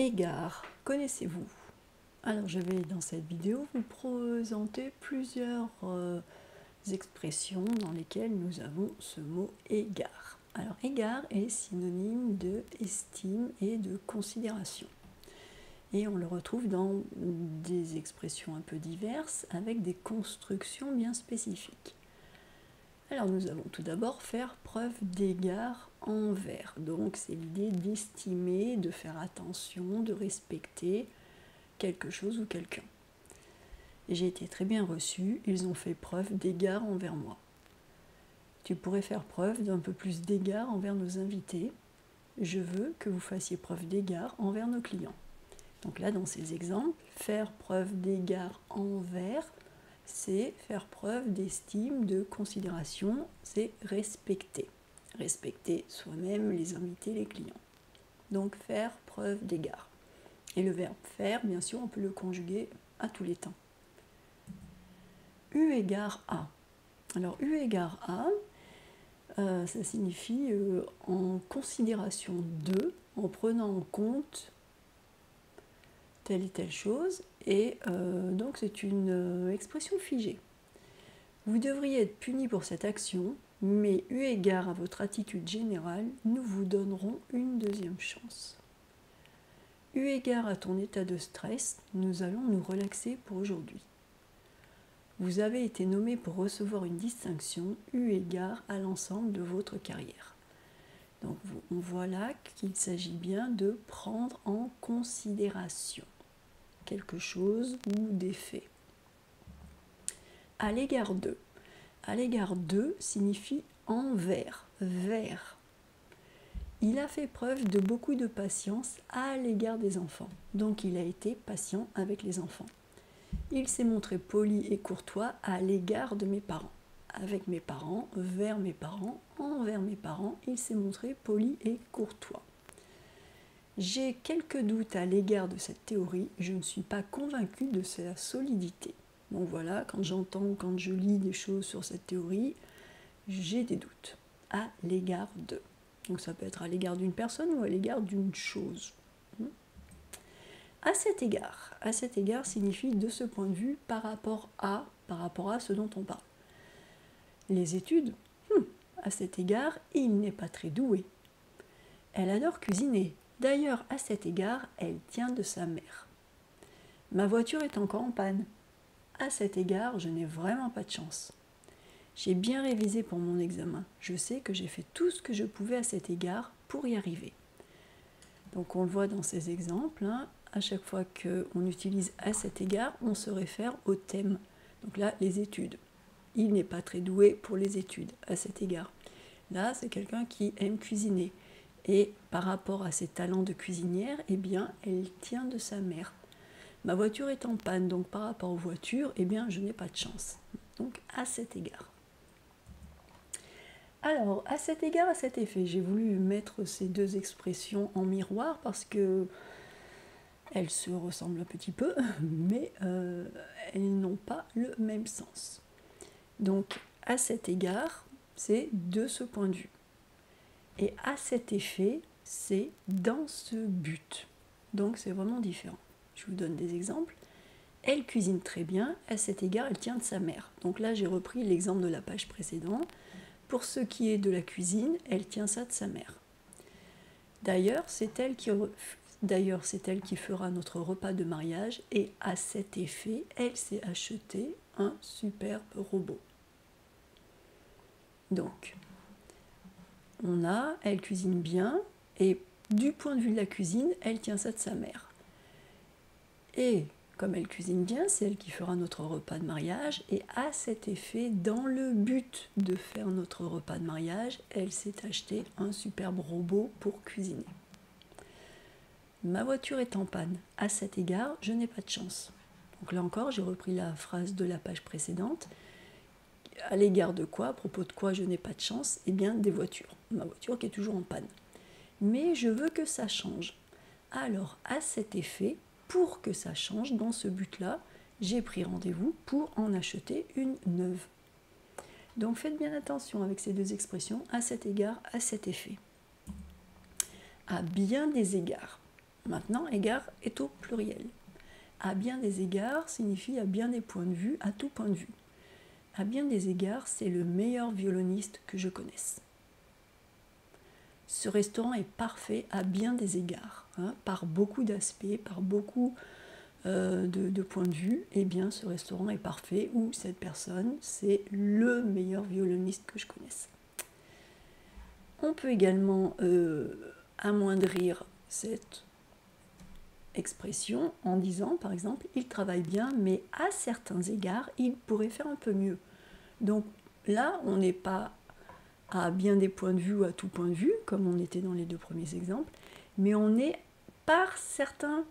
Égard, connaissez-vous? Alors je vais dans cette vidéo vous présenter plusieurs expressions dans lesquelles nous avons ce mot égard. Alors égard est synonyme de estime et de considération. Et on le retrouve dans des expressions un peu diverses avec des constructions bien spécifiques. Alors nous allons tout d'abord faire preuve d'égard envers. Donc c'est l'idée d'estimer, de faire attention, de respecter quelque chose ou quelqu'un. J'ai été très bien reçue, ils ont fait preuve d'égard envers moi. Tu pourrais faire preuve d'un peu plus d'égard envers nos invités. Je veux que vous fassiez preuve d'égard envers nos clients. Donc là, dans ces exemples, faire preuve d'égard envers, c'est faire preuve d'estime, de considération, c'est respecter. Respecter soi-même, les invités, les clients. Donc faire preuve d'égard. Et le verbe faire, bien sûr, on peut le conjuguer à tous les temps. Eu égard à. Alors eu égard à, ça signifie en considération de, en prenant en compte telle et telle chose, et donc c'est une expression figée. Vous devriez être puni pour cette action, mais eu égard à votre attitude générale, nous vous donnerons une deuxième chance. Eu égard à ton état de stress, nous allons nous relaxer pour aujourd'hui. Vous avez été nommé pour recevoir une distinction eu égard à l'ensemble de votre carrière. Donc on voit là qu'il s'agit bien de prendre en considération quelque chose ou des faits. À l'égard de. À l'égard de signifie envers, vers. Il a fait preuve de beaucoup de patience à l'égard des enfants. Donc il a été patient avec les enfants. Il s'est montré poli et courtois à l'égard de mes parents. Avec mes parents, vers mes parents, envers mes parents, il s'est montré poli et courtois. J'ai quelques doutes à l'égard de cette théorie, je ne suis pas convaincue de sa solidité. Donc voilà, quand j'entends ou quand je lis des choses sur cette théorie, j'ai des doutes à l'égard de. Donc ça peut être à l'égard d'une personne ou à l'égard d'une chose. À cet égard signifie de ce point de vue par rapport à ce dont on parle. Les études, à cet égard, il n'est pas très doué. Elle adore cuisiner. D'ailleurs, à cet égard, elle tient de sa mère. Ma voiture est encore en panne. À cet égard, je n'ai vraiment pas de chance. J'ai bien révisé pour mon examen. Je sais que j'ai fait tout ce que je pouvais à cet égard pour y arriver. Donc on le voit dans ces exemples, à chaque fois qu'on utilise à cet égard, on se réfère au thème. Donc là, les études. Il n'est pas très doué pour les études, à cet égard. Là, c'est quelqu'un qui aime cuisiner. Et par rapport à ses talents de cuisinière, eh bien, elle tient de sa mère. Ma voiture est en panne, donc par rapport aux voitures, eh bien, je n'ai pas de chance. Donc, à cet égard. Alors, à cet égard, à cet effet, j'ai voulu mettre ces deux expressions en miroir parce que elles se ressemblent un petit peu, mais elles n'ont pas le même sens. Donc, à cet égard, c'est de ce point de vue. Et à cet effet, c'est dans ce but. Donc c'est vraiment différent. Je vous donne des exemples. Elle cuisine très bien, à cet égard, elle tient de sa mère. Donc là, j'ai repris l'exemple de la page précédente. Pour ce qui est de la cuisine, elle tient ça de sa mère. D'ailleurs, c'est elle qui fera notre repas de mariage et à cet effet, elle s'est acheté un superbe robot. Donc, elle cuisine bien, et du point de vue de la cuisine, elle tient ça de sa mère. Et comme elle cuisine bien, c'est elle qui fera notre repas de mariage, et à cet effet, dans le but de faire notre repas de mariage, elle s'est acheté un superbe robot pour cuisiner. Ma voiture est en panne. À cet égard, je n'ai pas de chance. Donc là encore, j'ai repris la phrase de la page précédente. À l'égard de quoi, à propos de quoi je n'ai pas de chance? Eh bien, des voitures. Ma voiture qui est toujours en panne. Mais je veux que ça change. Alors, à cet effet, pour que ça change, dans ce but-là, j'ai pris rendez-vous pour en acheter une neuve. Donc, faites bien attention avec ces deux expressions, à cet égard, à cet effet. À bien des égards. Maintenant, égard est au pluriel. À bien des égards signifie à bien des points de vue, à tout point de vue. À bien des égards, c'est le meilleur violoniste que je connaisse. Ce restaurant est parfait à bien des égards, hein, par beaucoup d'aspects, par beaucoup de points de vue. Eh bien, ce restaurant est parfait, ou cette personne, c'est le meilleur violoniste que je connaisse. On peut également amoindrir cette expression en disant, par exemple, il travaille bien, mais à certains égards, il pourrait faire un peu mieux. Donc là, on n'est pas à bien des points de vue ou à tout point de vue, comme on était dans les deux premiers exemples, mais on est par certains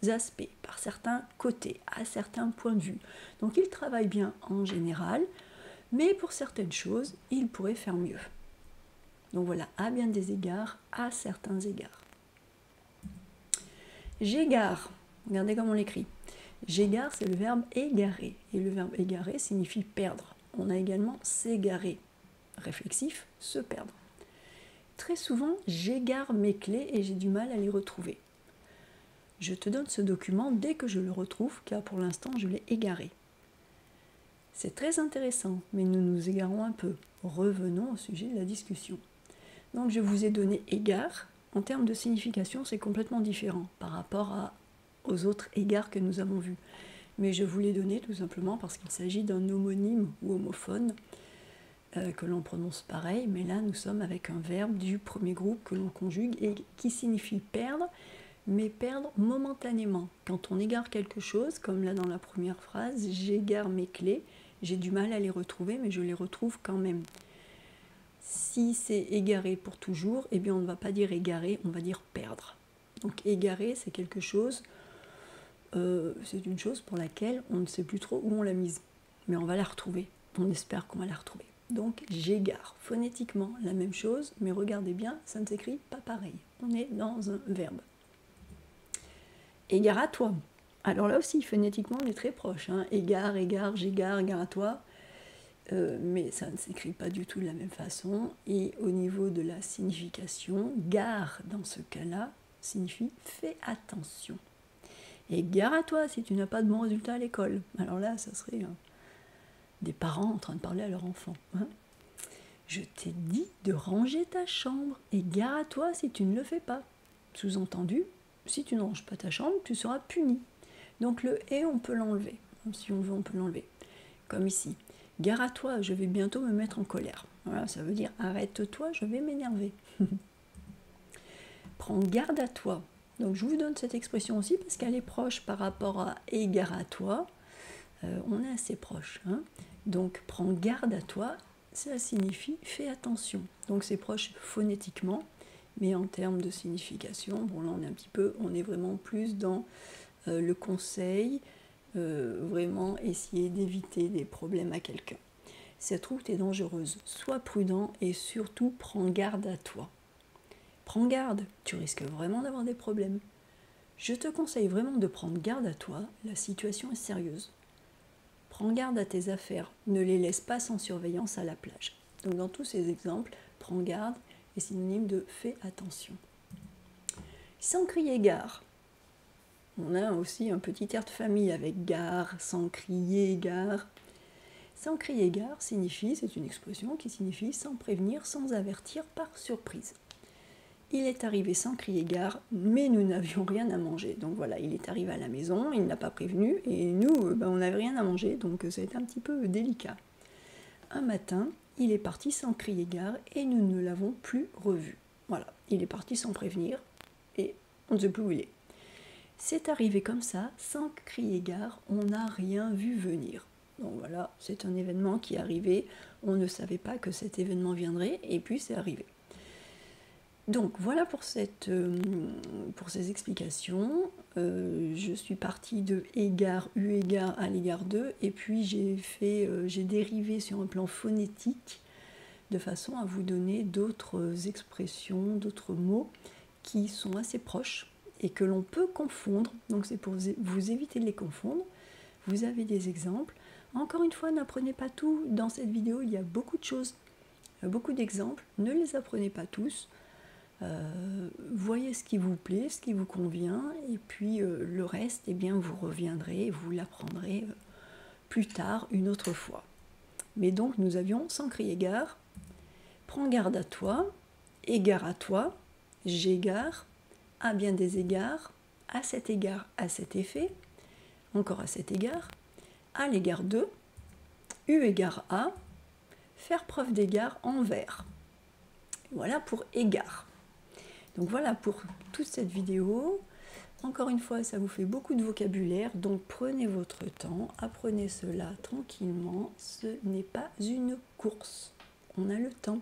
aspects, par certains côtés, à certains points de vue. Donc il travaille bien en général, mais pour certaines choses, il pourrait faire mieux. Donc voilà, à bien des égards, à certains égards. J'égare, regardez comment on l'écrit. J'égare, c'est le verbe égarer, et le verbe égarer signifie perdre. On a également s'égarer, réflexif, se perdre. Très souvent, j'égare mes clés et j'ai du mal à les retrouver. Je te donne ce document dès que je le retrouve, car pour l'instant, je l'ai égaré. C'est très intéressant, mais nous nous égarons un peu. Revenons au sujet de la discussion. Donc, je vous ai donné égard. En termes de signification, c'est complètement différent par rapport aux autres égards que nous avons vus. Mais je vous l'ai donné tout simplement parce qu'il s'agit d'un homonyme ou homophone que l'on prononce pareil, mais là nous sommes avec un verbe du premier groupe que l'on conjugue et qui signifie perdre, mais perdre momentanément. Quand on égare quelque chose, comme là dans la première phrase, j'égare mes clés, j'ai du mal à les retrouver, mais je les retrouve quand même. Si c'est égaré pour toujours, eh bien on ne va pas dire égarer, on va dire perdre. Donc égarer, c'est quelque chose, c'est une chose pour laquelle on ne sait plus trop où on l'a mise, mais on va la retrouver, on espère qu'on va la retrouver. Donc j'égare, phonétiquement la même chose, mais regardez bien, ça ne s'écrit pas pareil. On est dans un verbe. Égare à toi. Alors là aussi, phonétiquement, on est très proche. Hein. Égare, égare, j'égare, égare à toi. Mais ça ne s'écrit pas du tout de la même façon. Et au niveau de la signification, gare dans ce cas-là signifie fais attention. Et gare à toi si tu n'as pas de bons résultats à l'école. Alors là, ça serait des parents en train de parler à leur enfant. Hein. Je t'ai dit de ranger ta chambre et gare à toi si tu ne le fais pas. Sous-entendu, si tu ne ranges pas ta chambre, tu seras puni. Donc le « et », on peut l'enlever. Si on veut, on peut l'enlever. Comme ici. Gare à toi, je vais bientôt me mettre en colère. Voilà, ça veut dire arrête-toi, je vais m'énerver. Prends garde à toi. Donc je vous donne cette expression aussi parce qu'elle est proche par rapport à égare à toi. On est assez proche. Hein. Donc prends garde à toi, ça signifie fais attention. Donc c'est proche phonétiquement, mais en termes de signification, bon là on est vraiment plus dans le conseil, vraiment essayer d'éviter des problèmes à quelqu'un. Cette route est dangereuse, sois prudent et surtout prends garde à toi. Prends garde, tu risques vraiment d'avoir des problèmes. Je te conseille vraiment de prendre garde à toi, la situation est sérieuse. Prends garde à tes affaires, ne les laisse pas sans surveillance à la plage. Donc dans tous ces exemples, prends garde est synonyme de fais attention. Sans crier gare. On a aussi un petit air de famille avec gare, sans crier gare. Sans crier gare signifie, c'est une expression qui signifie sans prévenir, sans avertir, par surprise. Il est arrivé sans crier gare, mais nous n'avions rien à manger. Donc voilà, il est arrivé à la maison, il n'a pas prévenu, et nous, on n'avait rien à manger, donc ça a été un petit peu délicat. Un matin, il est parti sans crier gare, et nous ne l'avons plus revu. Voilà, il est parti sans prévenir, et on ne sait plus où il est. C'est arrivé comme ça, sans crier gare, on n'a rien vu venir. Donc voilà, c'est un événement qui est arrivé, on ne savait pas que cet événement viendrait, et puis c'est arrivé. Donc voilà pour ces explications. Je suis partie de égard, eu égard à l'égard de, et puis j'ai dérivé sur un plan phonétique de façon à vous donner d'autres expressions, d'autres mots qui sont assez proches et que l'on peut confondre. Donc c'est pour vous éviter de les confondre. Vous avez des exemples. Encore une fois, n'apprenez pas tout. Dans cette vidéo, il y a beaucoup de choses, beaucoup d'exemples. Ne les apprenez pas tous. Voyez ce qui vous plaît, ce qui vous convient, et puis le reste, eh bien, vous reviendrez, vous l'apprendrez plus tard, une autre fois. Mais donc, nous avions sans crier gare, prends garde à toi, égard à toi, j'égare, à bien des égards, à cet égard, à cet effet, encore à cet égard, à l'égard de, eu égard à, faire preuve d'égard envers. Voilà pour égard. Donc voilà pour toute cette vidéo. Encore une fois, ça vous fait beaucoup de vocabulaire, donc prenez votre temps, apprenez cela tranquillement. Ce n'est pas une course, on a le temps.